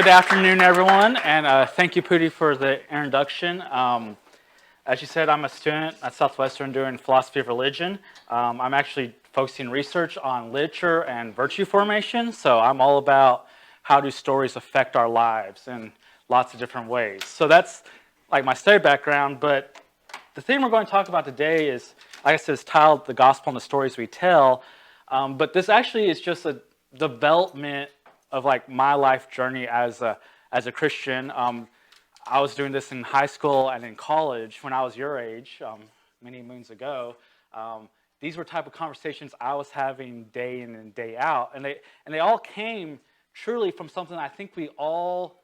good afternoon, everyone, and thank you, Pooty, for the introduction. As you said, I'm a student at Southwestern doing philosophy of religion. I'm actually focusing research on literature and virtue formation, so I'm all about how do stories affect our lives in lots of different ways. So that's like my study background, but the thing we're going to talk about today is, like I said, it's titled The Gospel and the Stories We Tell, but this actually is just a development of like my life journey as a Christian. I was doing this in high school and in college when I was your age, many moons ago. These were type of conversations I was having day in and day out, and they all came truly from something I think we all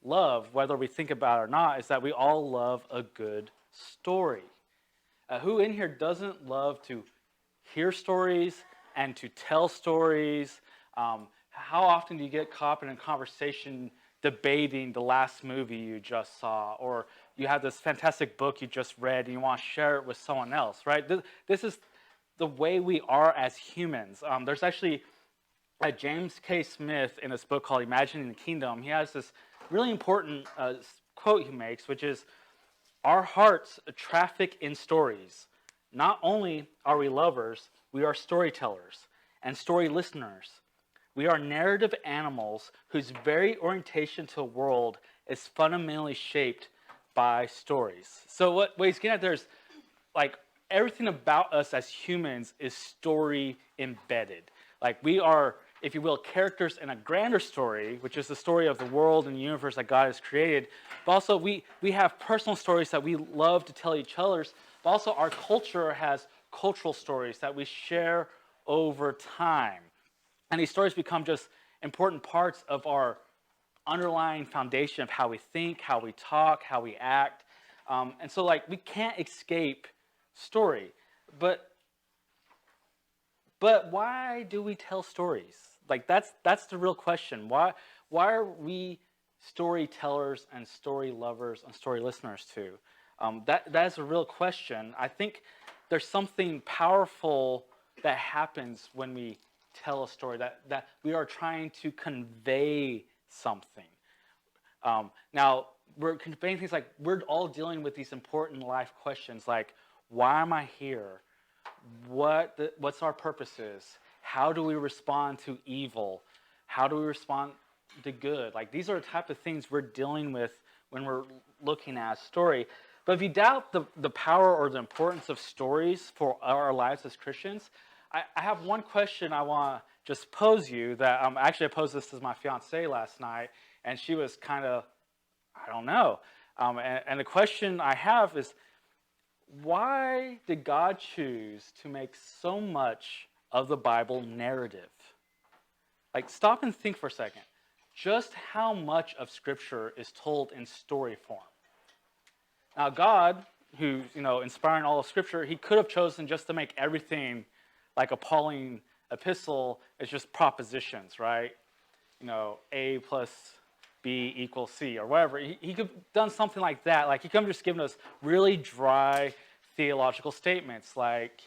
love, whether we think about it or not, is that we all love a good story. Who in here doesn't love to hear stories and to tell stories? How often do you get caught in a conversation debating the last movie you just saw, or you have this fantastic book you just read and you want to share it with someone else, right? This is the way we are as humans. There's actually a James K. Smith in his book called Imagining the Kingdom. He has this really important quote he makes, which is, "Our hearts traffic in stories. Not only are we lovers, we are storytellers and story listeners. We are narrative animals whose very orientation to the world is fundamentally shaped by stories." So what he's getting at there is, like, everything about us as humans is story embedded. Like, we are, if you will, characters in a grander story, which is the story of the world and the universe that God has created. But also we have personal stories that we love to tell each other. But also our culture has cultural stories that we share over time. And these stories become just important parts of our underlying foundation of how we think, how we talk, how we act. And so, like, we can't escape story. But why do we tell stories? Like, that's the real question. Why are we storytellers and story lovers and story listeners too? That is a real question. I think there's something powerful that happens when we tell a story, that we are trying to convey something. Now, we're conveying things like, we're all dealing with these important life questions like, why am I here? What's our purposes? How do we respond to evil? How do we respond to good? Like, these are the type of things we're dealing with when we're looking at a story. But if you doubt the power or the importance of stories for our lives as Christians, I have one question I want to just pose you that actually I posed this to my fiancée last night, and she was kind of, I don't know. And the question I have is, why did God choose to make so much of the Bible narrative? Like, stop and think for a second. Just how much of Scripture is told in story form? Now, God, who's, inspiring all of Scripture, he could have chosen just to make everything like a Pauline epistle is just propositions, right? A plus B equals C or whatever. He could have done something like that. Like, he could have just given us really dry theological statements like,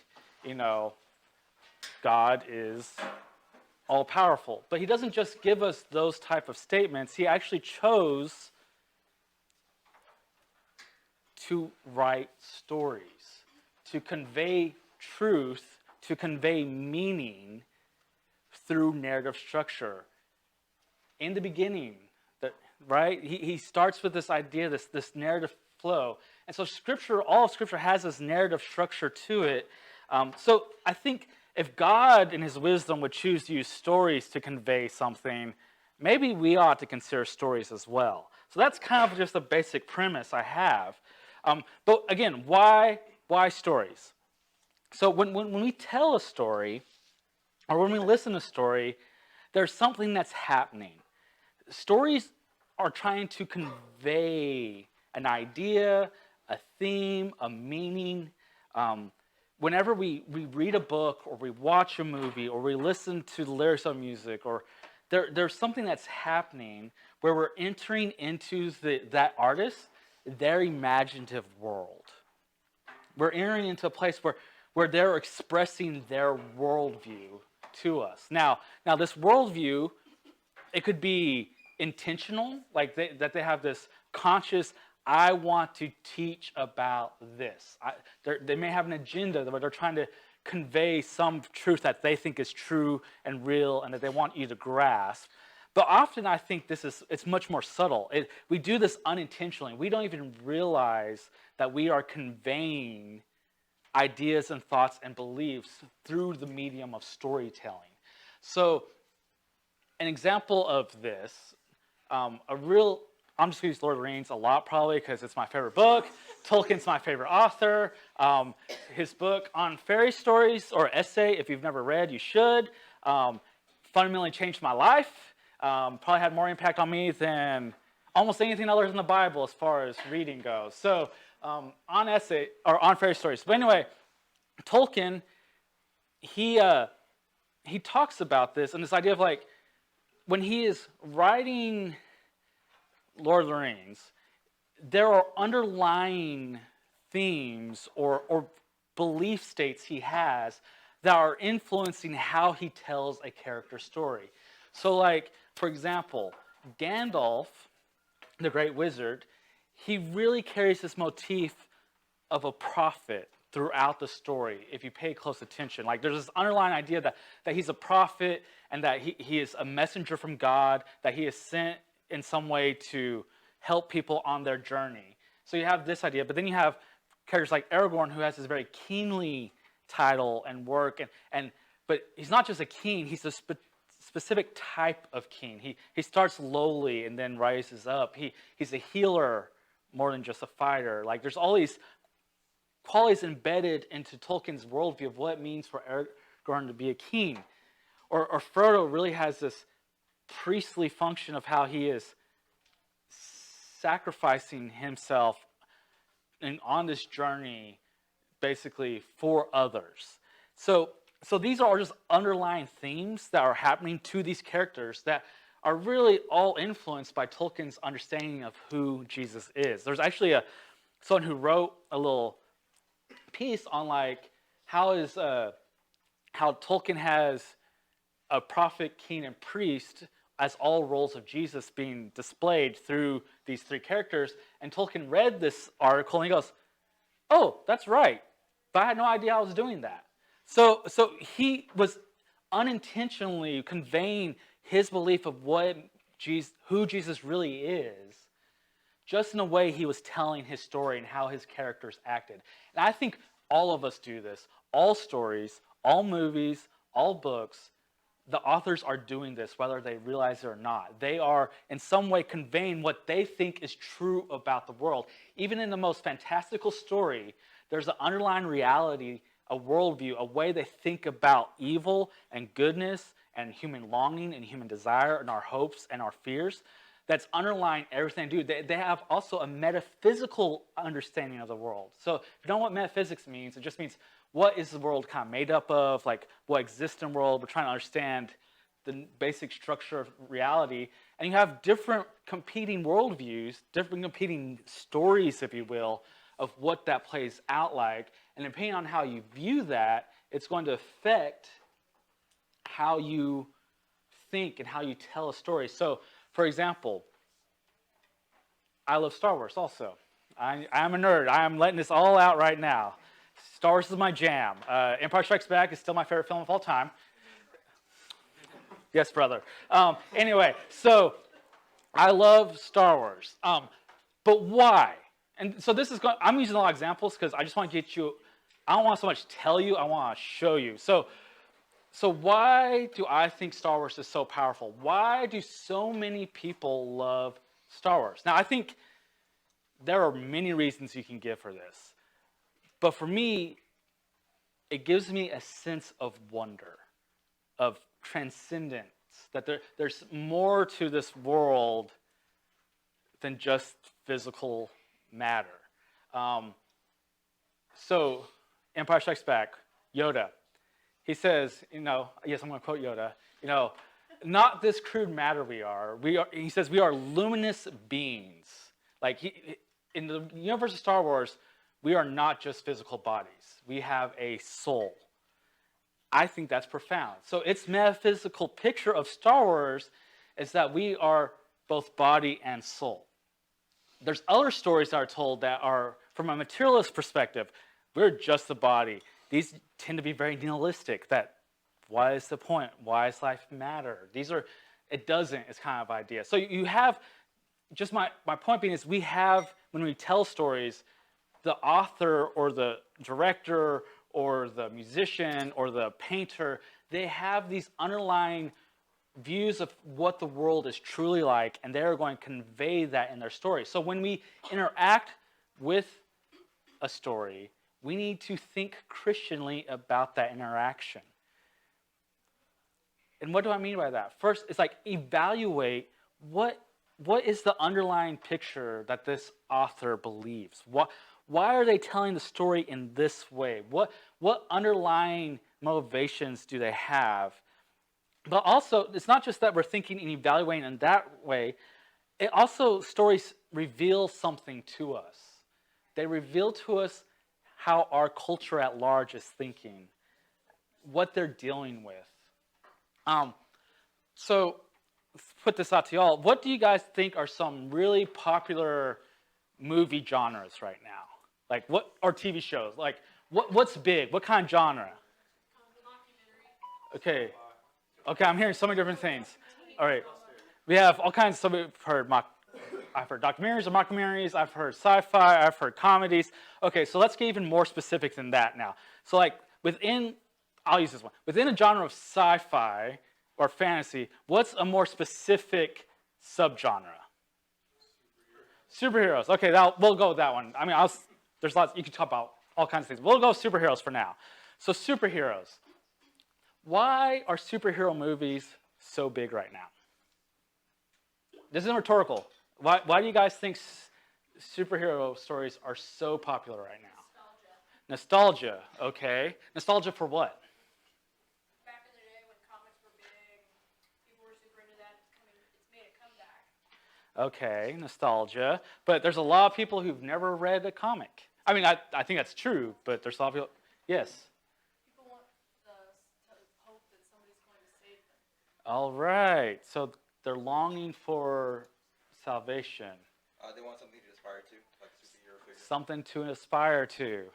God is all-powerful. But he doesn't just give us those type of statements. He actually chose to write stories, to convey truth, to convey meaning through narrative structure. In the beginning, right? He starts with this idea, this narrative flow. And so Scripture, all of Scripture has this narrative structure to it. So I think if God in his wisdom would choose to use stories to convey something, maybe we ought to consider stories as well. So that's kind of just a basic premise I have. But again, why stories? So when we tell a story, or when we listen to a story, there's something that's happening. Stories are trying to convey an idea, a theme, a meaning. Whenever we read a book, or we watch a movie, or we listen to the lyrics of music, or there's something that's happening where we're entering into that artist, their imaginative world. We're entering into a place where they're expressing their worldview to us. Now this worldview, it could be intentional, like that they have this conscious, I want to teach about this. They may have an agenda where they're trying to convey some truth that they think is true and real and that they want you to grasp. But often I think it's much more subtle. We do this unintentionally. We don't even realize that we are conveying ideas and thoughts and beliefs through the medium of storytelling. So an example of this, I'm just going to use Lord of the Rings a lot probably because it's my favorite book. Tolkien's my favorite author. His book on fairy stories, or essay, if you've never read, you should, fundamentally changed my life. Probably had more impact on me than almost anything other than the Bible as far as reading goes. So on fairy stories. But anyway, Tolkien, he talks about this and this idea of like when he is writing Lord of the Rings, there are underlying themes or belief states he has that are influencing how he tells a character story. So like, for example, Gandalf, the great wizard, he really carries this motif of a prophet throughout the story, if you pay close attention. Like there's this underlying idea that he's a prophet and that he is a messenger from God, that he is sent in some way to help people on their journey. So you have this idea, but then you have characters like Aragorn, who has this very kingly title and work, but he's not just a king, he's a specific type of king. He starts lowly and then rises up. He's a healer more than just a fighter. Like there's all these qualities embedded into Tolkien's worldview of what it means for Aragorn to be a king. Or Frodo really has this priestly function of how he is sacrificing himself on this journey basically for others. So these are just underlying themes that are happening to these characters that are really all influenced by Tolkien's understanding of who Jesus is. There's actually someone who wrote a little piece on like how Tolkien has a prophet, king, and priest as all roles of Jesus being displayed through these three characters. And Tolkien read this article and he goes, "Oh, that's right, but I had no idea I was doing that." So he was unintentionally conveying his belief of who Jesus really is, just in the way he was telling his story and how his characters acted. And I think all of us do this. All stories, all movies, all books, the authors are doing this, whether they realize it or not. They are in some way conveying what they think is true about the world. Even in the most fantastical story, there's an underlying reality, a worldview, a way they think about evil and goodness and human longing and human desire and our hopes and our fears that's underlying everything they do. They have also a metaphysical understanding of the world. So if you don't know what metaphysics means, it just means what is the world kind of made up of, like what exists in the world. We're trying to understand the basic structure of reality. And you have different competing worldviews, different competing stories, if you will, of what that plays out like. And depending on how you view that, it's going to affect how you think and how you tell a story. So, for example, I love Star Wars also. I'm a nerd. I am letting this all out right now. Star Wars is my jam. Empire Strikes Back is still my favorite film of all time. Yes, brother. Anyway, so I love Star Wars. But why? And so I'm using a lot of examples because I just want to get you, I don't want to so much tell you, I want to show you. So why do I think Star Wars is so powerful? Why do so many people love Star Wars? Now, I think there are many reasons you can give for this. But for me, it gives me a sense of wonder, of transcendence, that there's more to this world than just physical matter. So, Empire Strikes Back, Yoda, he says, yes, I'm going to quote Yoda, not this crude matter we are. He says, we are luminous beings. Like, in the universe of Star Wars, we are not just physical bodies. We have a soul. I think that's profound. So its metaphysical picture of Star Wars is that we are both body and soul. There's other stories that are told that are, from a materialist perspective, we're just the body. These tend to be very nihilistic, that why is the point? Why does life matter? These are, it doesn't, it's kind of idea. So you have, just my point being is we have, when we tell stories, the author or the director or the musician or the painter, they have these underlying views of what the world is truly like, and they're going to convey that in their story. So when we interact with a story, we need to think Christianly about that interaction. And what do I mean by that? First, it's like evaluate what is the underlying picture that this author believes. Why are they telling the story in this way? What underlying motivations do they have? But also, it's not just that we're thinking and evaluating in that way. It also, stories reveal something to us. They reveal to us how our culture at large is thinking, what they're dealing with. So, let's put this out to y'all. What do you guys think are some really popular movie genres right now? Like what, or TV shows? Like what's big? What kind of genre? Okay, I'm hearing so many different things. All right, we have all kinds. So we've heard I've heard documentaries or mockumentaries. I've heard sci-fi. I've heard comedies. Okay, so let's get even more specific than that now. So like I'll use this one. Within a genre of sci-fi or fantasy, what's a more specific subgenre? Superheroes. Okay, we'll go with that one. I mean, there's lots, you can talk about all kinds of things. We'll go with superheroes for now. So superheroes. Why are superhero movies so big right now? This isn't rhetorical. Why do you guys think superhero stories are so popular right now? Nostalgia. Okay. Nostalgia for what? Back in the day when comics were big, people were super into that. It's made a comeback. Okay, nostalgia. But there's a lot of people who've never read a comic. I mean, I think that's true, but there's a lot of people. Yes? People want to hope that somebody's going to save them. All right. So they're longing for salvation. They want something to aspire to, like a superhero figure. Something to aspire to.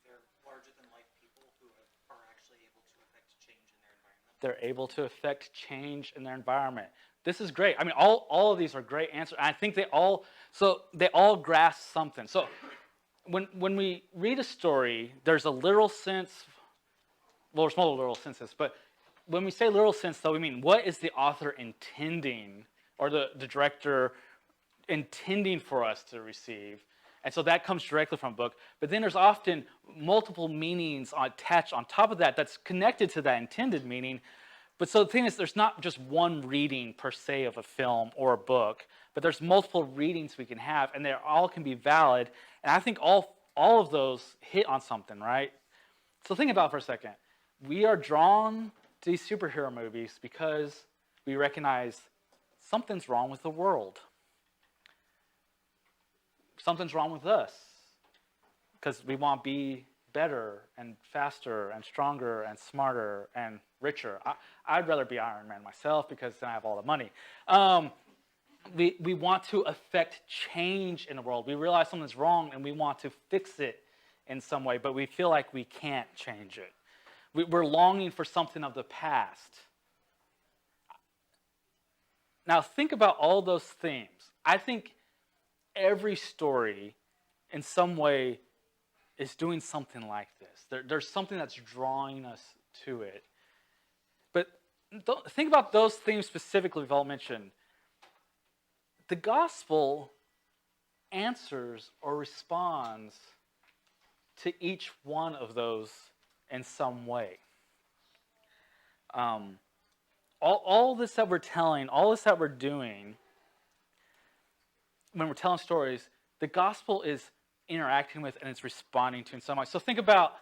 They're larger-than-life people who are actually able to affect change in their environment. They're able to affect change in their environment. This is great. I mean, all of these are great answers. I think they all grasp something. So when we read a story, there's a literal sense. Well, there's multiple literal senses, but when we say literal sense, though, we mean what is the author intending, or the director intending for us to receive. And so that comes directly from a book. But then there's often multiple meanings attached on top of that that's connected to that intended meaning. But so the thing is, there's not just one reading per se of a film or a book, but there's multiple readings we can have, and they all can be valid. And I think all of those hit on something, right? So think about it for a second. We are drawn to these superhero movies because we recognize something's wrong with the world. Something's wrong with us because we want to be better and faster and stronger and smarter and richer. I'd rather be Iron Man myself because then I have all the money. We want to affect change in the world. We realize something's wrong and we want to fix it in some way, but we feel like we can't change it. We're longing for something of the past. Now think about all those themes. I think every story in some way is doing something like this. There's something that's drawing us to it. But think about those themes specifically we've all mentioned. The gospel answers or responds to each one of those in some way. All this that we're telling, all this that we're doing, when we're telling stories, the gospel is interacting with and it's responding to in some way. So think about,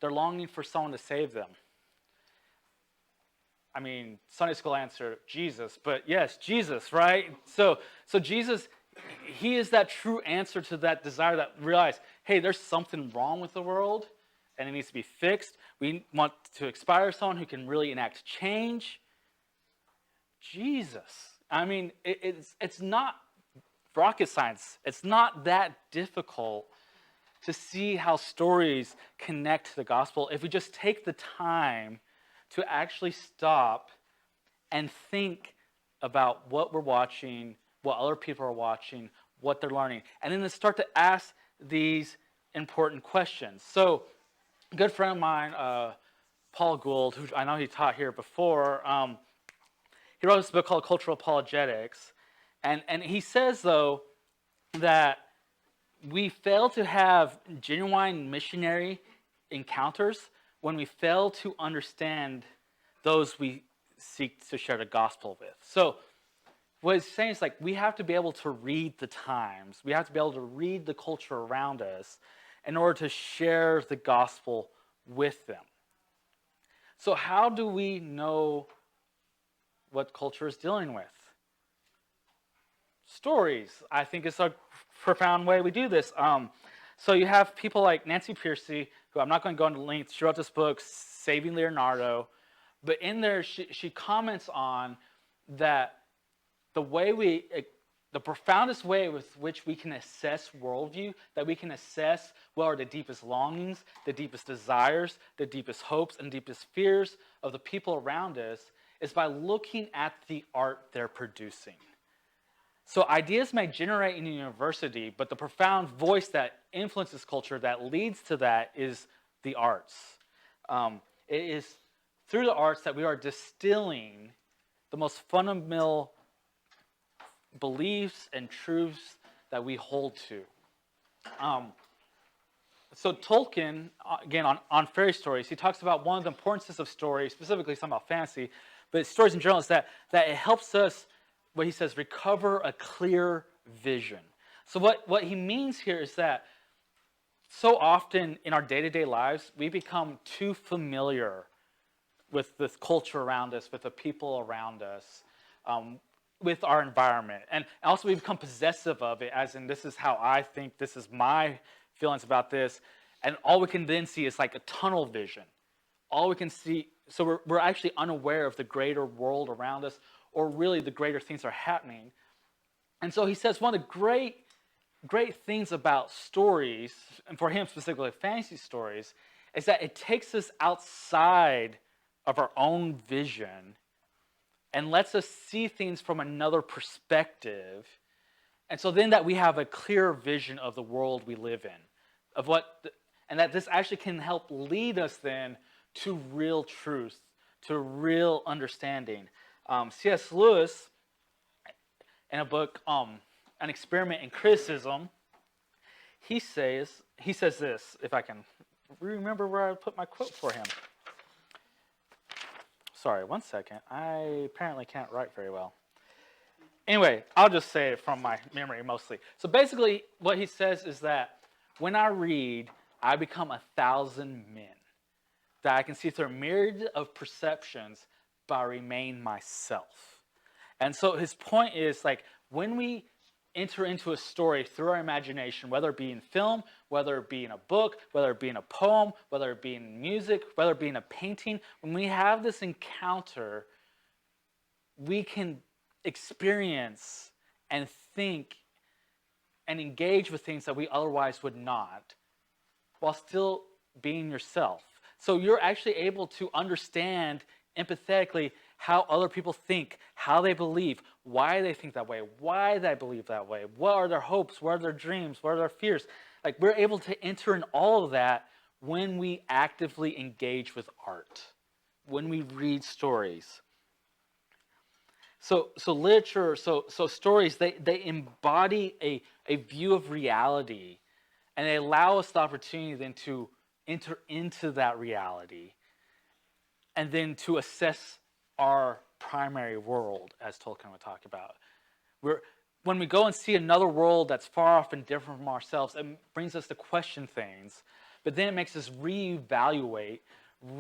they're longing for someone to save them. I mean, Sunday school answer, Jesus, but yes, Jesus, right? So Jesus, he is that true answer to that desire that realize, hey, there's something wrong with the world and it needs to be fixed. We want to inspire someone who can really enact change. Jesus. I mean, it's not rocket science. It's not that difficult to see how stories connect to the gospel if we just take the time to actually stop and think about what we're watching, what other people are watching, what they're learning, and then to start to ask these important questions. So, a good friend of mine, Paul Gould, who I know he taught here before, he wrote this book called Cultural Apologetics, and he says, though, that we fail to have genuine missionary encounters when we fail to understand those we seek to share the gospel with. So what he's saying is like we have to be able to read the times. We have to be able to read the culture around us in order to share the gospel with them. So how do we know what culture is dealing with? Stories, I think, is a profound way we do this. So you have people like Nancy Pearcey, who I'm not going to go into length. She wrote this book, Saving Leonardo. But in there, she comments on that the profoundest way with which we can assess worldview, that we can assess what are the deepest longings, the deepest desires, the deepest hopes, and deepest fears of the people around us is by looking at the art they're producing. So ideas may generate in a university, but the profound voice that influences culture, that leads to that, is the arts. It is through the arts that we are distilling the most fundamental beliefs and truths that we hold to. So Tolkien, again, on fairy stories, he talks about one of the importances of stories, specifically something about fantasy, but stories in general, is that it helps us, what he says, recover a clear vision. So what he means here is that so often in our day-to-day lives, we become too familiar with the culture around us, with the people around us, with our environment. And also we become possessive of it, as in this is how I think, this is my feelings about this. And all we can then see is like a tunnel vision. All we can see, so we're actually unaware of the greater world around us, or really the greater things that are happening. And so he says one of the great things about stories, and for him specifically fantasy stories, is that it takes us outside of our own vision and lets us see things from another perspective. And so then that we have a clear vision of the world we live in, and that this actually can help lead us then to real truth, to real understanding. C.S. Lewis, in a book, An Experiment in Criticism, he says this, if I can remember where I put my quote for him. Sorry, one second. I apparently can't write very well. Anyway, I'll just say it from my memory mostly. So basically, what he says is that when I read, I become 1,000 men, that I can see through a myriad of perceptions, but I remain myself. And so his point is, like, when we enter into a story through our imagination, whether it be in film, whether it be in a book, whether it be in a poem, whether it be in music, whether it be in a painting, when we have this encounter, we can experience and think and engage with things that we otherwise would not, while still being yourself. So you're actually able to understand empathetically how other people think, how they believe, why they think that way, why they believe that way, what are their hopes, what are their dreams, what are their fears. Like, we're able to enter in all of that when we actively engage with art, when we read stories. So literature, so stories, they embody a view of reality, and they allow us the opportunity then to enter into that reality and then to assess our primary world, as Tolkien would talk about. When we go and see another world that's far off and different from ourselves, it brings us to question things, but then it makes us reevaluate,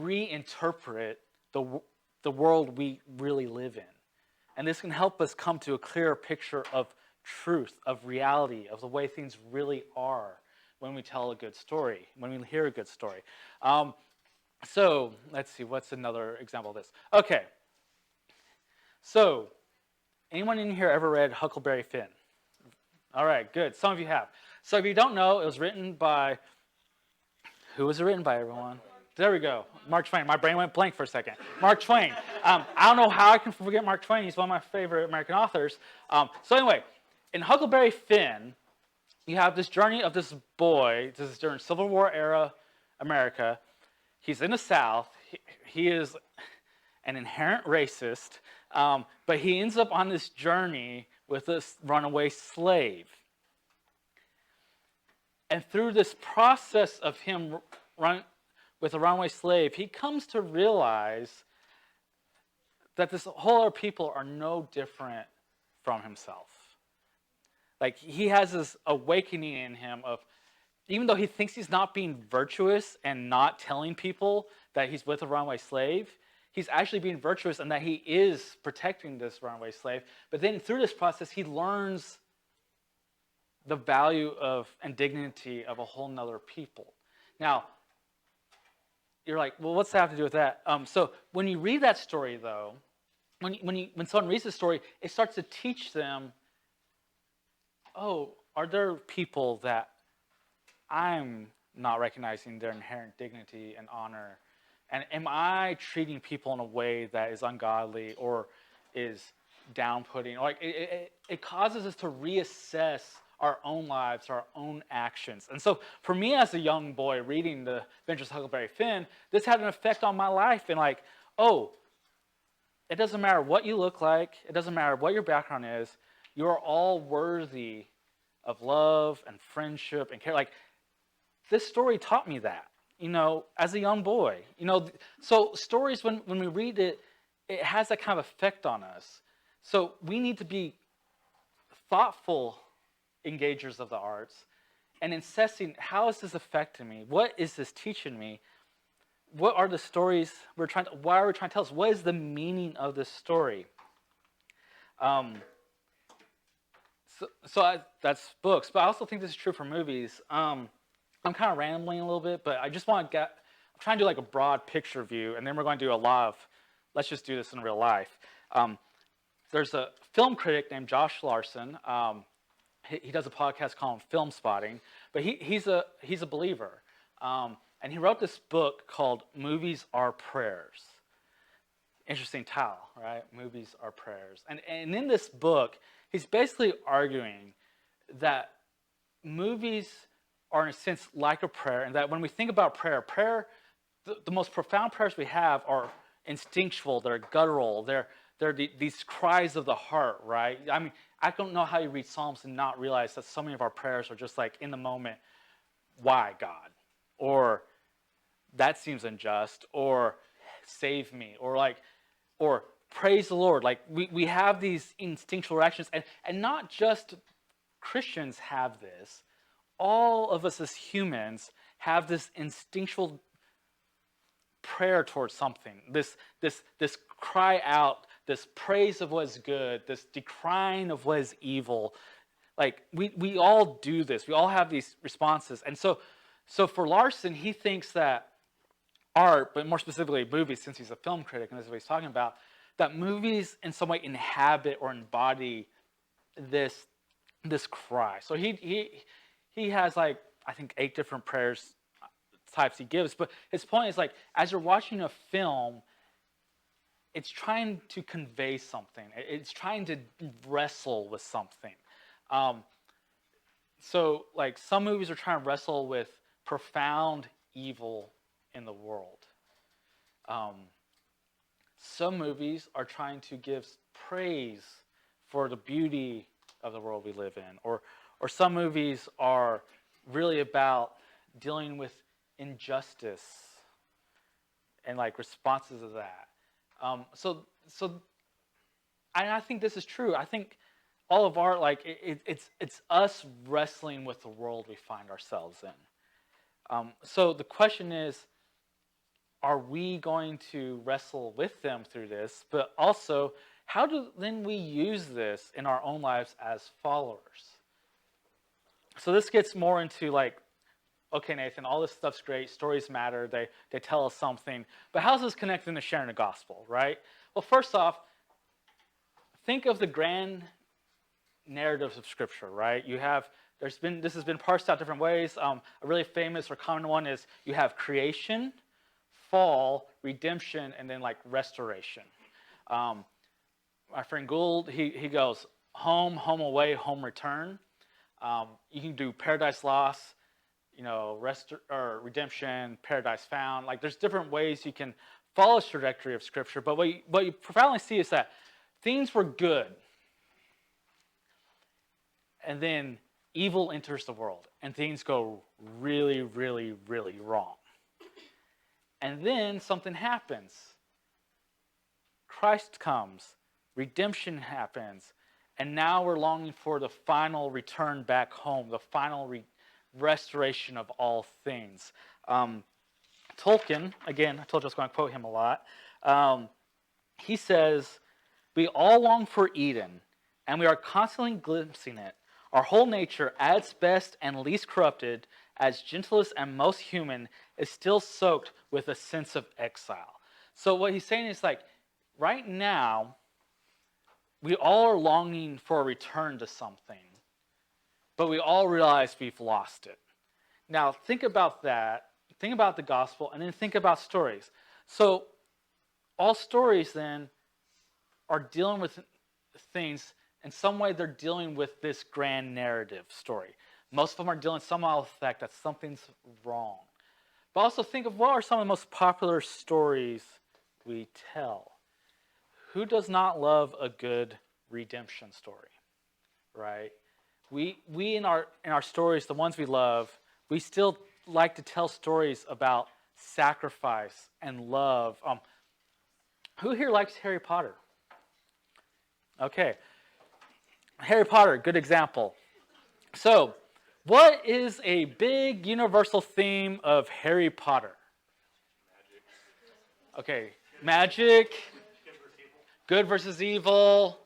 reinterpret the world we really live in. And this can help us come to a clearer picture of truth, of reality, of the way things really are when we tell a good story, when we hear a good story. So let's see, what's another example of this? Okay. So Anyone in here ever read Huckleberry Finn? All right, good. Some of you have. So if you don't know, it was written by, who was it written by, everyone? There we go. Mark Twain. My brain went blank for a second. Mark Twain. I don't know how I can forget Mark Twain. He's one of my favorite American authors. So anyway, in Huckleberry Finn, you have this journey of this boy. This is during Civil War era America. He's in the South. He is an inherent racist, but he ends up on this journey with this runaway slave. And through this process of him with a runaway slave, he comes to realize that this whole other people are no different from himself. Like, he has this awakening in him of, even though he thinks he's not being virtuous and not telling people that he's with a runaway slave, he's actually being virtuous and that he is protecting this runaway slave. But then through this process, he learns the value of and dignity of a whole nother people. Now, you're like, well, what's that have to do with that? So when you read that story, though, when someone reads the story, it starts to teach them, oh, are there people that I'm not recognizing their inherent dignity and honor? And am I treating people in a way that is ungodly or is down-putting? Like, it causes us to reassess our own lives, our own actions. And so for me as a young boy reading the Adventures of Huckleberry Finn, this had an effect on my life. And like, oh, it doesn't matter what you look like. It doesn't matter what your background is. You are all worthy of love and friendship and care. Like, this story taught me that, as a young boy. So stories, when we read it, it has that kind of effect on us. So we need to be thoughtful engagers of the arts and assessing, how is this affecting me? What is this teaching me? What are the stories why are we trying to tell us? What is the meaning of this story? That's books, but I also think this is true for movies. I'm kind of rambling a little bit, but I just want to I'm trying to do like a broad picture view, and then we're going to do a lot of, let's just do this in real life. There's a film critic named Josh Larson. He does a podcast called Film Spotting, but he's a believer. And he wrote this book called Movies Are Prayers. Interesting title, right? Movies Are Prayers. And in this book, he's basically arguing that movies are in a sense like a prayer, and that when we think about prayer, the most profound prayers we have are instinctual, they're guttural, they're these cries of the heart, right? I mean, I don't know how you read Psalms and not realize that so many of our prayers are just like in the moment, why God? Or that seems unjust, or save me, or praise the Lord. Like, we have these instinctual reactions, and not just Christians have this. All of us as humans have this instinctual prayer towards something, this cry out, this praise of what is good, this decrying of what is evil. Like, we all do this. We all have these responses. And so for Larson, he thinks that art, but more specifically movies, since he's a film critic and this is what he's talking about, that movies in some way inhabit or embody this cry. So he has, like, I think 8 different prayers types he gives, but his point is, like, as you're watching a film, it's trying to convey something. It's trying to wrestle with something. So, like, some movies are trying to wrestle with profound evil in the world. Some movies are trying to give praise for the beauty of the world we live in. Or some movies are really about dealing with injustice and, like, responses to that. So I think this is true. I think all of art, like, it's us wrestling with the world we find ourselves in. So the question is, are we going to wrestle with them through this? But also, how do then we use this in our own lives as followers? So this gets more into, like, okay, Nathan, all this stuff's great. Stories matter. They tell us something. But how does this connect into sharing the gospel, right? Well, first off, think of the grand narratives of Scripture, right? This has been parsed out different ways. A really famous or common one is you have creation, fall, redemption, and then like restoration. My friend Gould, he goes home, home away, home return. You can do paradise lost, or redemption, paradise found. Like there's different ways you can follow the trajectory of Scripture. But what you profoundly see is that things were good, and then evil enters the world, and things go really, really, really wrong. And then something happens. Christ comes, redemption happens, and now we're longing for the final return back home, the final restoration of all things. Tolkien, again, I told you I was going to quote him a lot. He says, "We all long for Eden, and we are constantly glimpsing it. Our whole nature, at its best and least corrupted, as gentlest and most human, is still soaked with a sense of exile." So what he's saying is like, right now, we all are longing for a return to something, but we all realize we've lost it. Now, think about that. Think about the gospel, and then think about stories. So all stories then are dealing with things. In some way, they're dealing with this grand narrative story. Most of them are dealing somehow with the fact that something's wrong. But also think of what are some of the most popular stories we tell. Who does not love a good redemption story, right? We in our stories, the ones we love, we still like to tell stories about sacrifice and love. Who here likes Harry Potter? Okay. Harry Potter, good example. So, what is a big universal theme of Harry Potter? Okay, magic, good versus evil.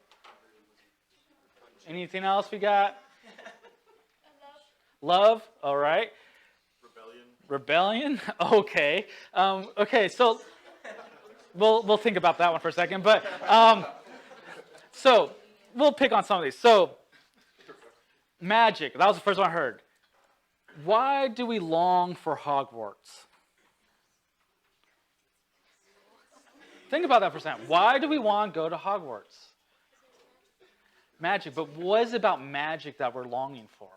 Anything else we got? Love, all right. Rebellion, okay. Okay, so we'll think about that one for a second. But so we'll pick on some of these. So magic, that was the first one I heard. Why do we long for Hogwarts? Think about that for a second. Why do we want to go to Hogwarts? Magic, but what is it about magic that we're longing for?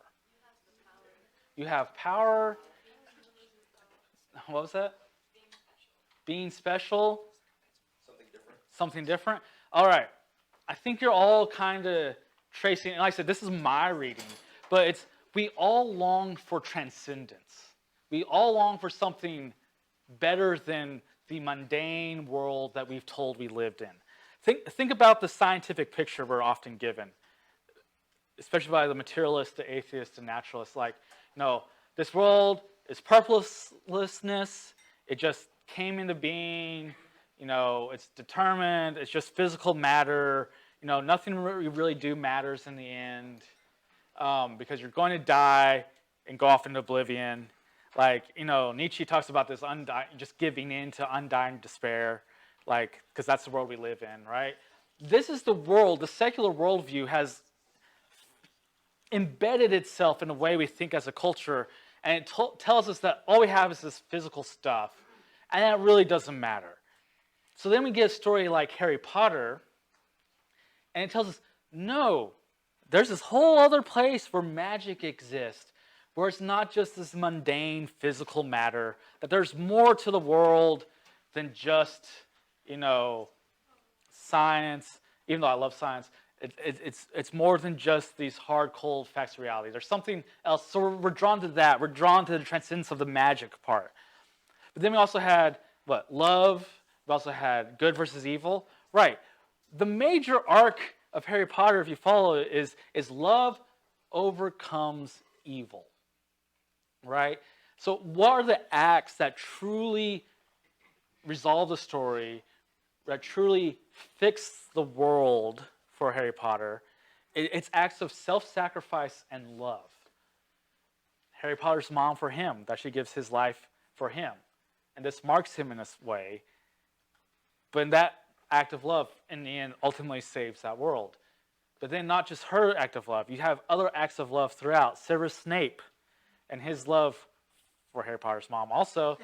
You have power. What was that? Being special. Something different. All right. I think you're all kind of tracing, and like I said, this is my reading, but we all long for transcendence. We all long for something better than the mundane world that we've told we lived in. Think about the scientific picture we're often given, especially by the materialist, the atheist, the naturalist. Like, no, this world is purposelessness. It just came into being. It's determined. It's just physical matter. Nothing we really do matters in the end, because you're going to die and go off into oblivion. Like, Nietzsche talks about this just giving in to undying despair, like, because that's the world we live in, right? This is the world. The secular worldview has embedded itself in the way we think as a culture, and it tells us that all we have is this physical stuff, and that really doesn't matter. So then we get a story like Harry Potter, and it tells us, no, there's this whole other place where magic exists, where it's not just this mundane physical matter, that there's more to the world than just, science. Even though I love science, it's more than just these hard, cold facts of reality. There's something else. So we're drawn to that. We're drawn to the transcendence of the magic part. But then we also had, love. We also had good versus evil. Right. The major arc of Harry Potter, if you follow it, is love overcomes evil. Right? So what are the acts that truly resolve the story, that truly fix the world for Harry Potter? It's acts of self-sacrifice and love. Harry Potter's mom for him, that she gives his life for him. And this marks him in this way. But that act of love in the end ultimately saves that world. But then not just her act of love. You have other acts of love throughout. Severus Snape and his love for Harry Potter's mom also,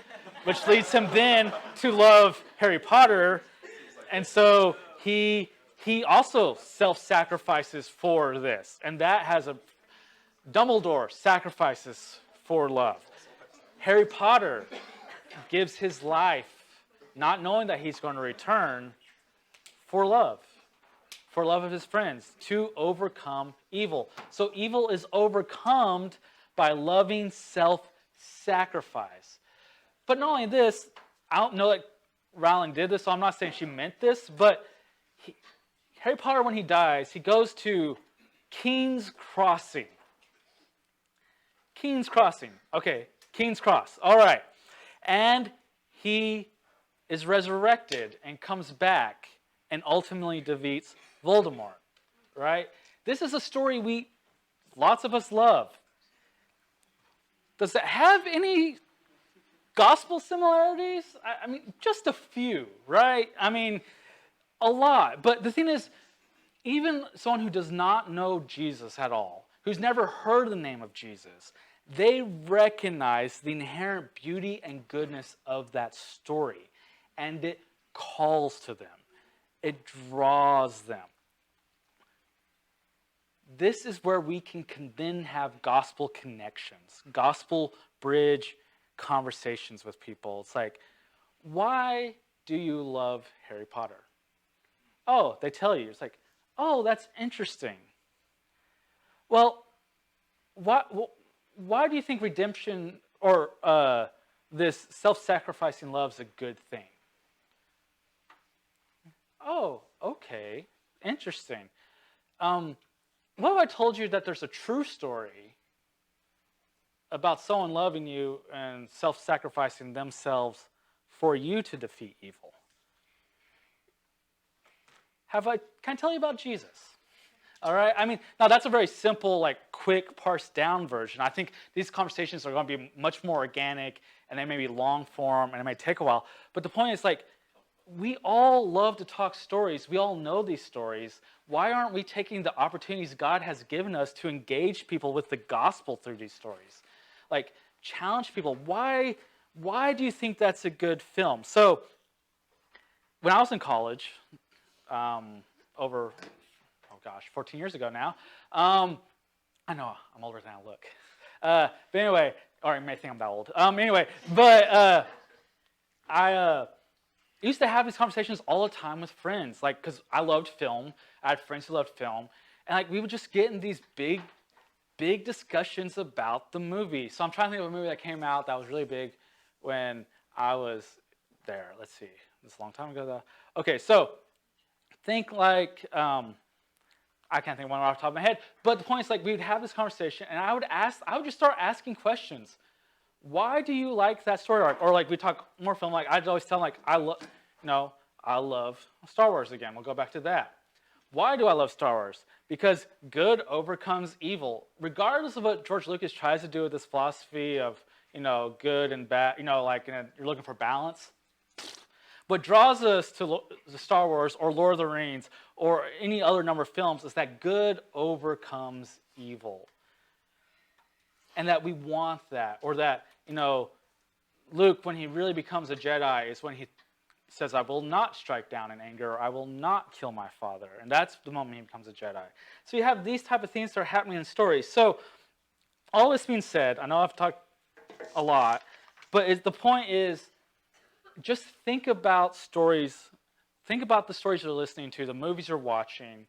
which leads him then to love Harry Potter. And so he also self-sacrifices for this. And that has a... Dumbledore sacrifices for love. Harry Potter gives his life, not knowing that he's going to return, for love of his friends, to overcome evil. So evil is overcome by loving self-sacrifice. But not only this, I don't know that Rowling did this, so I'm not saying she meant this, but Harry Potter, when he dies, he goes to King's Crossing. King's Crossing. Okay, King's Cross. All right. And he is resurrected and comes back and ultimately defeats Voldemort. Right? This is a story lots of us love. Does it have any gospel similarities? I mean, just a few, right? I mean, a lot. But the thing is, even someone who does not know Jesus at all, who's never heard the name of Jesus, they recognize the inherent beauty and goodness of that story. And it calls to them. It draws them. This is where we can then have gospel connections, gospel bridge conversations with people. It's like, why do you love Harry Potter? Oh, they tell you. It's like, oh, that's interesting. Well, why do you think redemption or this self-sacrificing love is a good thing? Oh, okay, interesting. What if I told you that there's a true story about someone loving you and self-sacrificing themselves for you to defeat evil? Can I tell you about Jesus? All right. I mean, now that's a very simple, quick, parsed down version. I think these conversations are going to be much more organic, and they may be long form, and it may take a while. But the point is, we all love to talk stories. We all know these stories. Why aren't we taking the opportunities God has given us to engage people with the gospel through these stories? Challenge people. Why do you think that's a good film? So, when I was in college, over 14 years ago now. I know I'm older than I look. But anyway, or you may think I'm that old. I used to have these conversations all the time with friends, because I loved film. I had friends who loved film. And we would just get in these big discussions about the movie. So I'm trying to think of a movie that came out that was really big when I was there. Let's see. This is a long time ago, though. Okay, so think I can't think of one off the top of my head, but the point is we would have this conversation, and I would just start asking questions. Why do you like that story arc? Or we talk more film, I'd always tell them I love Star Wars again. We'll go back to that. Why do I love Star Wars? Because good overcomes evil. Regardless of what George Lucas tries to do with this philosophy of, good and bad, you're looking for balance. What draws us to Star Wars or Lord of the Rings or any other number of films is that good overcomes evil. And that we want that. Or that, Luke, when he really becomes a Jedi, is when he says, I will not strike down in anger, or I will not kill my father. And that's the moment he becomes a Jedi. So you have these type of things that are happening in stories. So all this being said, I know I've talked a lot, but the point is, just think about stories. Think about the stories you're listening to, the movies you're watching.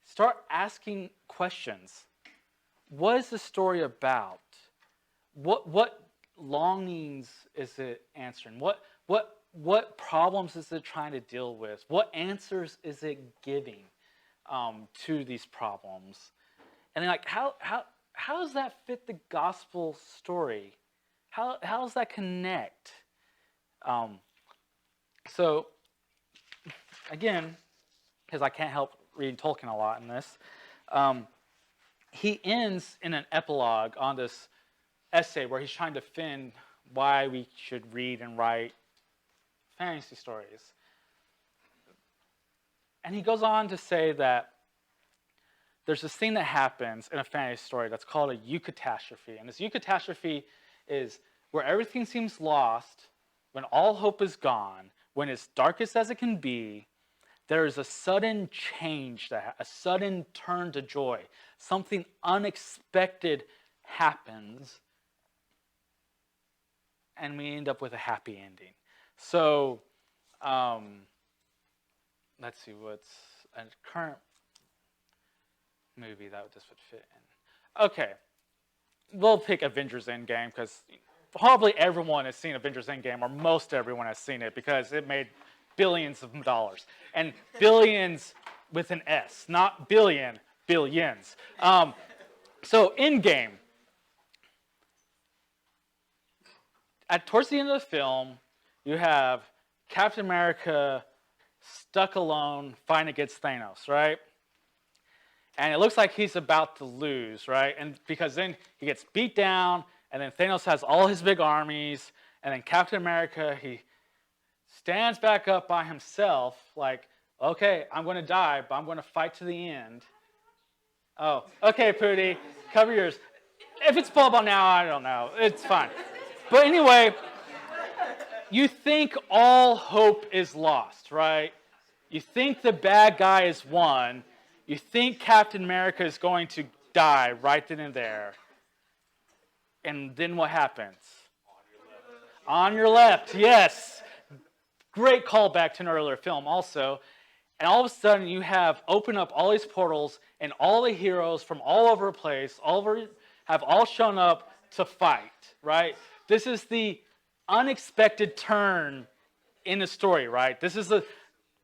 Start asking questions. What is the story about? What longings is it answering? What problems is it trying to deal with? What answers is it giving to these problems? And then how does that fit the gospel story? How does that connect? So, again, because I can't help reading Tolkien a lot in this, he ends in an epilogue on this essay where he's trying to defend why we should read and write fantasy stories. And he goes on to say that there's this thing that happens in a fantasy story that's called a Eucatastrophe. And this Eucatastrophe is where everything seems lost, when all hope is gone, when it's darkest as it can be, there is a sudden change, a sudden turn to joy. Something unexpected happens, and we end up with a happy ending. So, let's see, what's a current movie that this would fit in? Okay, we'll pick Avengers Endgame because probably everyone has seen Avengers Endgame, or most everyone has seen it because it made billions of dollars. And billions with an S, not billion, billions. So Endgame. Towards the end of the film, you have Captain America stuck alone fighting against Thanos, right? And it looks like he's about to lose, right? And because then he gets beat down, and then Thanos has all his big armies, and then Captain America, he stands back up by himself, like, okay, I'm going to die, but I'm going to fight to the end. Oh, okay, Pootie, cover yours. If it's football now, I don't know. It's fine. But anyway, you think all hope is lost, right? You think the bad guy is won. You think Captain America is going to die right then and there. And then what happens? On your left, yes. Great callback to an earlier film also. And all of a sudden you have opened up all these portals, and all the heroes from all over the place have all shown up to fight, right? This is the unexpected turn in the story, right? This is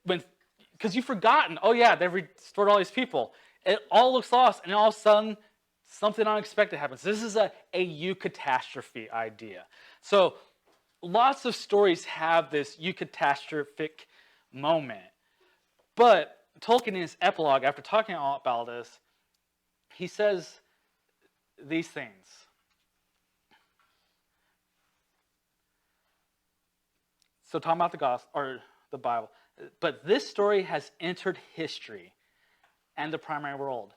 because you've forgotten, oh yeah, they've restored all these people. It all looks lost, and all of a sudden, something unexpected happens. This is a Eucatastrophe idea. So lots of stories have this Eucatastrophic moment. But Tolkien in his epilogue, after talking about this, he says these things. So talking about the gospel or the Bible. But this story has entered history and the primary world.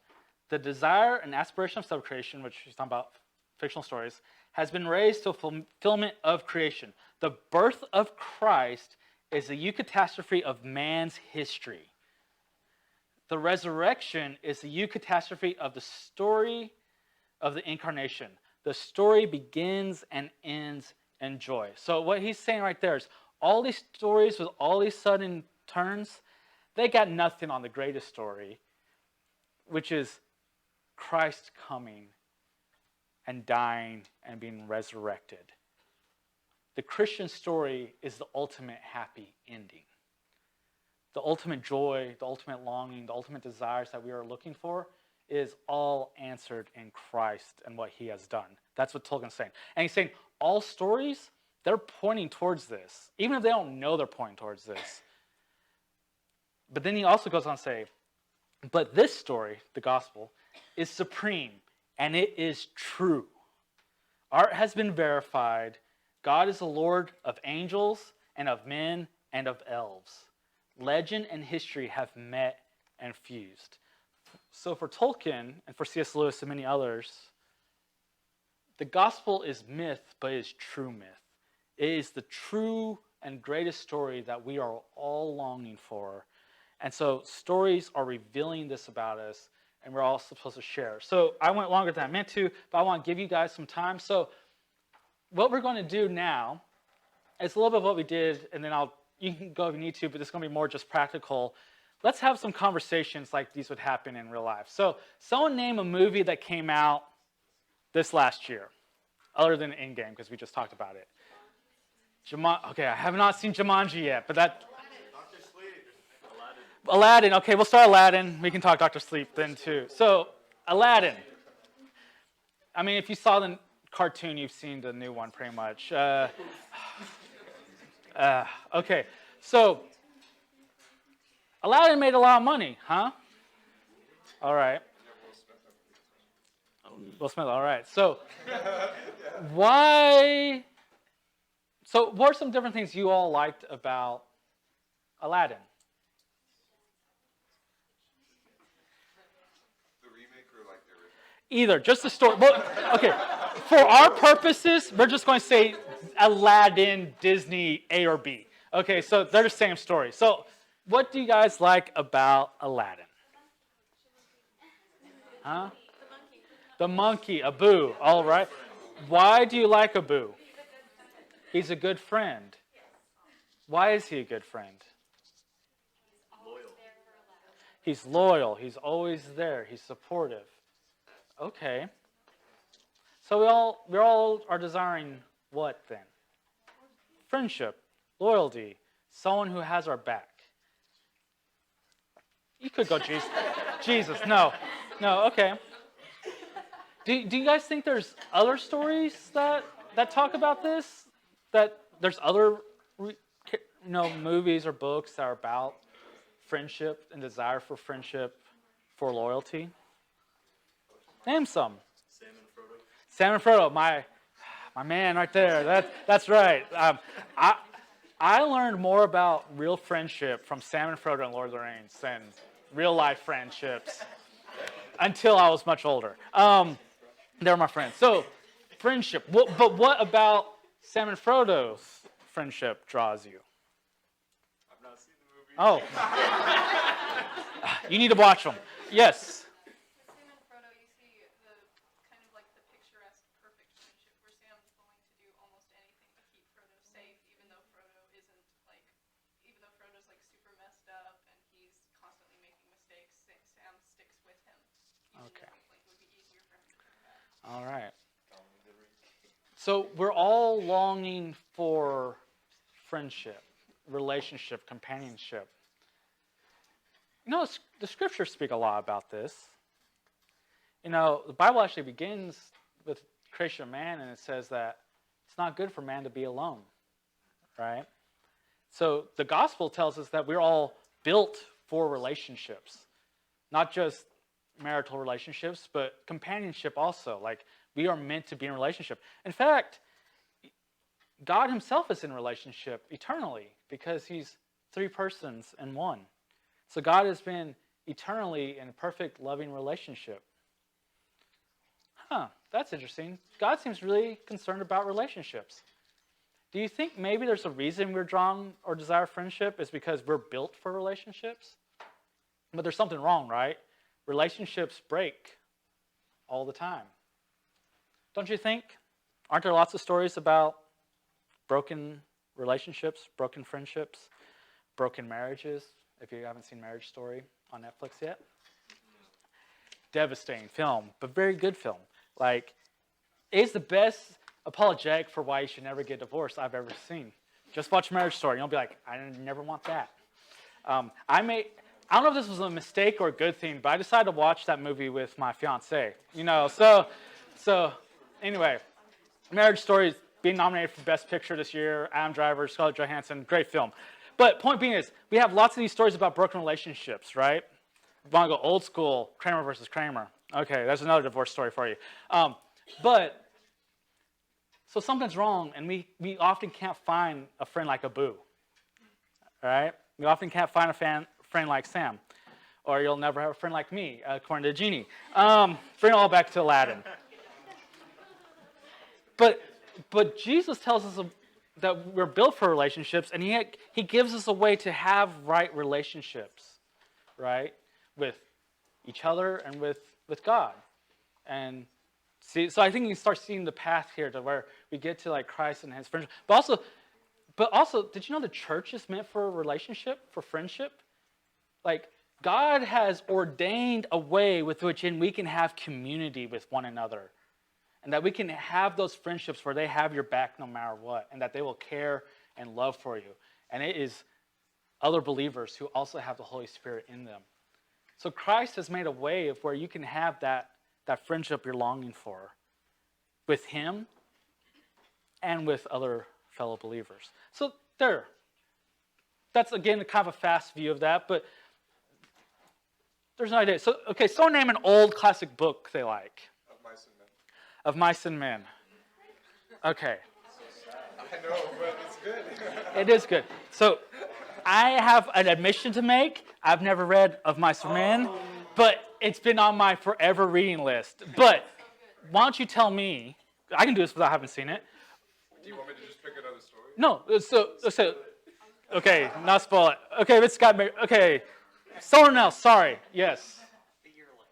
The desire and aspiration of subcreation, which he's talking about fictional stories, has been raised to fulfillment of creation. The birth of Christ is the Eucatastrophe of man's history. The resurrection is the Eucatastrophe of the story of the incarnation. The story begins and ends in joy. So what he's saying right there is all these stories with all these sudden turns, they got nothing on the greatest story, which is Christ coming and dying and being resurrected. The Christian story is the ultimate happy ending. The ultimate joy, the ultimate longing, the ultimate desires that we are looking for is all answered in Christ and what he has done. That's what Tolkien's saying. And he's saying all stories, they're pointing towards this, even if they don't know they're pointing towards this. But then he also goes on to say, but this story, the gospel, is supreme and it is true. Art has been verified. God is the Lord of angels and of men and of elves. Legend and history have met and fused. So for Tolkien and for C.S. Lewis and many others, the gospel is myth, but it is true myth. It is the true and greatest story that we are all longing for. And so stories are revealing this about us, and we're all supposed to share. So I went longer than I meant to, but I want to give you guys some time. So what we're going to do now is a little bit of what we did, and then you can go if you need to, but it's going to be more just practical. Let's have some conversations like these would happen in real life. So someone name a movie that came out this last year, other than Endgame, because we just talked about it. Okay, I have not seen Jumanji yet, but that... Dr. Sleep. Aladdin. Okay, we'll start Aladdin. We can talk Dr. Sleep then too. So, Aladdin. I mean, if you saw the cartoon, you've seen the new one pretty much. Okay, so Aladdin made a lot of money, huh? All right. Will Smith, all right. So, why... So, what are some different things you all liked about Aladdin? Either, just the story. Well, okay, for our purposes, we're just going to say Aladdin, Disney, A or B. Okay, so they're the same story. So what do you guys like about Aladdin? Huh? The monkey, Abu, all right. Why do you like Abu? He's a good friend. Why is he a good friend? He's loyal. He's always there. He's supportive. Okay. So we all are desiring what then? Friendship, loyalty, someone who has our back. You could go Jesus. Jesus, no, okay. Do you guys think there's other stories that talk about this? That there's other movies or books that are about friendship and desire for friendship, for loyalty? Name some. Sam and Frodo, my man right there. That's right. I learned more about real friendship from Sam and Frodo in Lord of the Rings than real life friendships until I was much older. They're my friends. So, friendship. But what about Sam and Frodo's friendship draws you? I've not seen the movie. Oh. You need to watch them. Yes. With Sam and Frodo, you see the kind of like the picturesque, perfect friendship where Sam's willing to do almost anything to keep Frodo safe, even though Frodo's like super messed up and he's constantly making mistakes. Sam sticks with him. Okay. Like it would be easier for him to turn back. All right. So we're all longing for friendship, relationship, companionship. The scriptures speak a lot about this. The Bible actually begins with creation of man, and it says that it's not good for man to be alone, right? So the gospel tells us that we're all built for relationships, not just marital relationships, but companionship also. Like, we are meant to be in a relationship. In fact, God himself is in relationship eternally because he's three persons in one. So God has been eternally in a perfect, loving relationship. That's interesting. God seems really concerned about relationships. Do you think maybe there's a reason we're drawn or desire friendship is because we're built for relationships? But there's something wrong, right? Relationships break all the time. Don't you think? Aren't there lots of stories about broken relationships, broken friendships, broken marriages? If you haven't seen Marriage Story on Netflix yet. Devastating film, but very good film. Like, it's the best apologetic for why you should never get divorced I've ever seen. Just watch Marriage Story. You'll be like, I never want that. I don't know if this was a mistake or a good thing, but I decided to watch that movie with my fiance. So anyway, Marriage Story is being nominated for Best Picture this year. Adam Driver, Scarlett Johansson, great film. But point being is, we have lots of these stories about broken relationships, right? We want to go old school, Kramer versus Kramer. Okay, there's another divorce story for you. So something's wrong, and we often can't find a friend like Abu, right? We often can't find a friend like Sam, or you'll never have a friend like me, according to Genie. Bring it all back to Aladdin. But Jesus tells us that we're built for relationships, and he gives us a way to have right relationships, right, with each other and with God. And see, so I think you start seeing the path here to where we get to like Christ and his friendship. But also, did you know the church is meant for a relationship, for friendship? Like, God has ordained a way with which we can have community with one another. And that we can have those friendships where they have your back no matter what. And that they will care and love for you. And it is other believers who also have the Holy Spirit in them. So Christ has made a way of where you can have that friendship you're longing for with him and with other fellow believers. So that's again kind of a fast view of that, but there's an idea. So, okay, someone name an old classic book they like. Of Mice and Men. Okay. I know, but it's good. It is good. So I have an admission to make. I've never read Of Mice and Men, but It's been on my forever reading list. But why don't you tell me? I can do this without having seen it. Do you want me to just pick another story? No, so okay, not spoil it. Okay, it's got me. Okay, someone else. Sorry. Yes. The Yearling.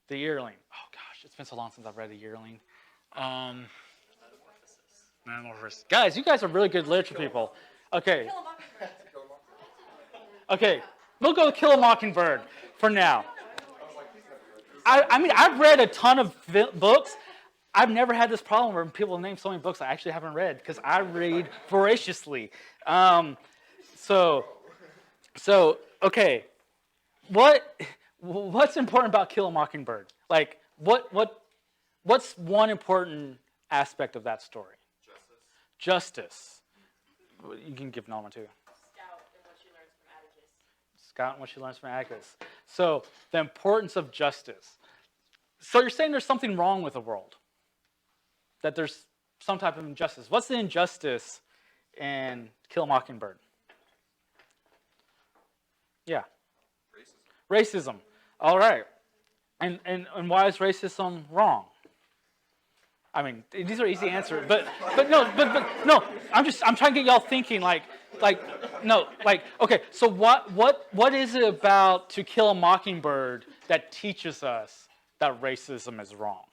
The Yearling. Oh gosh, it's been so long since I've read The Yearling. Metamorphosis. Guys, you guys are really good literature people. Okay. Okay, we'll go Kill a Mockingbird for now. I mean, I've read a ton of books. I've never had this problem where people name so many books I actually haven't read because I read voraciously. So okay, what's important about Kill a Mockingbird? Like, what's one important aspect of that story? Justice. You can give Norma too. Scout and what she learns from Atticus. So the importance of justice. So you're saying there's something wrong with the world? That there's some type of injustice. What's the injustice in Kill a Mockingbird? Yeah. Racism. All right. And why is racism wrong? I mean, these are easy answers, but no. I'm trying to get y'all thinking okay. So what is it about To Kill a Mockingbird that teaches us that racism is wrong?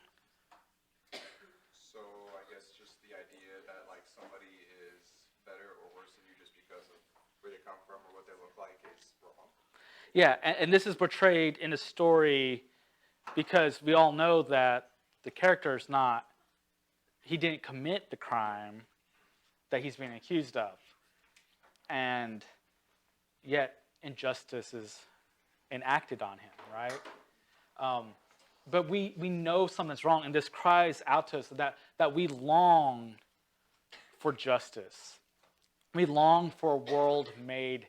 So I guess just the idea that like somebody is better or worse than you just because of where they come from or what they look like is wrong. Yeah, and this is portrayed in a story because we all know that the character is not. He didn't commit the crime that he's being accused of. And yet injustice is enacted on him, right? But we know something's wrong, and this cries out to us that we long for justice. We long for a world made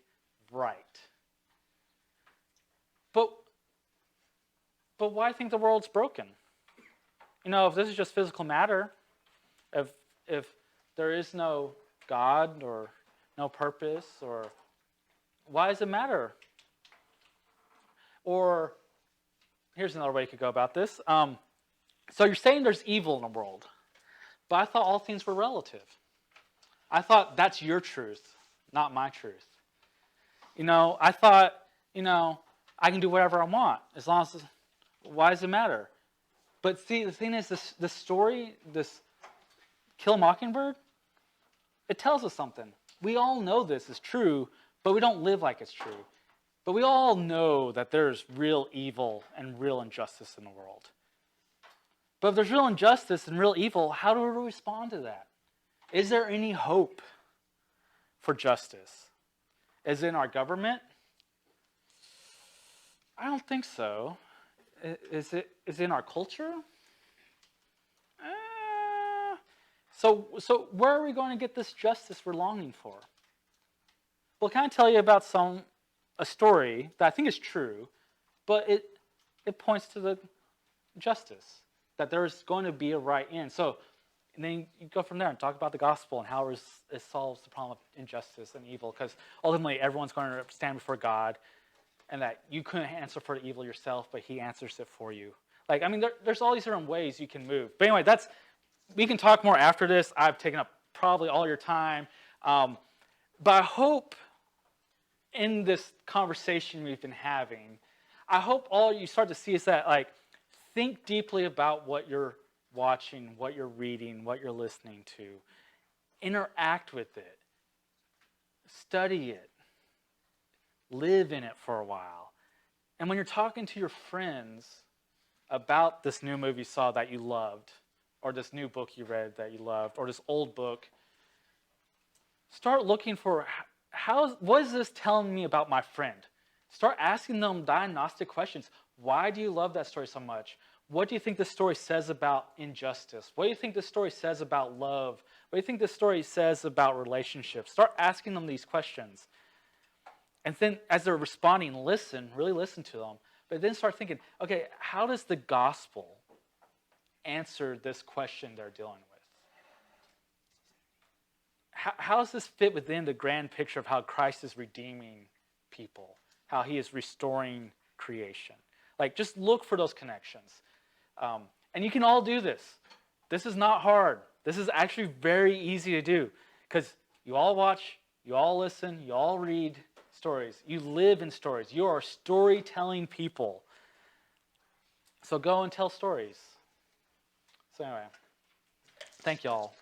right. But why think the world's broken? You know, if this is just physical matter, if there is no God or no purpose, or why does it matter? Or here's another way you could go about this. So you're saying there's evil in the world, but I thought all things were relative. I thought that's your truth, not my truth. You know, I thought, I can do whatever I want as long as. Why does it matter? But see, the thing is, this story, this Kill a Mockingbird, it tells us something. We all know this is true, but we don't live like it's true. But we all know that there's real evil and real injustice in the world. But if there's real injustice and real evil, how do we respond to that? Is there any hope for justice? Is it in our government? I don't think so. Is it in our culture? So where are we going to get this justice we're longing for? Well, can I tell you about a story that I think is true, but it points to the justice, that there's going to be a right end. So, and then you go from there and talk about the gospel and how it solves the problem of injustice and evil, because ultimately everyone's going to stand before God, and that you couldn't answer for the evil yourself, but he answers it for you. There's all these different ways you can move. But anyway, we can talk more after this. I've taken up probably all your time. But I hope in this conversation we've been having, I hope all you start to see is that, think deeply about what you're watching, what you're reading, what you're listening to. Interact with it. Study it. Live in it for a while. And when you're talking to your friends about this new movie you saw that you loved, or this new book you read that you loved, or this old book, start looking for what is this telling me about my friend? Start asking them diagnostic questions. Why do you love that story so much? What do you think this story says about injustice? What do you think this story says about love? What do you think this story says about relationships? Start asking them these questions. And then as they're responding, really listen to them. But then start thinking, okay, how does the gospel answer this question they're dealing with? How does this fit within the grand picture of how Christ is redeeming people, how he is restoring creation? Like, just look for those connections. And you can all do this. This is not hard. This is actually very easy to do because you all watch, you all listen, you all read stories. You live in stories. You are storytelling people. So go and tell stories. So anyway, thank you all.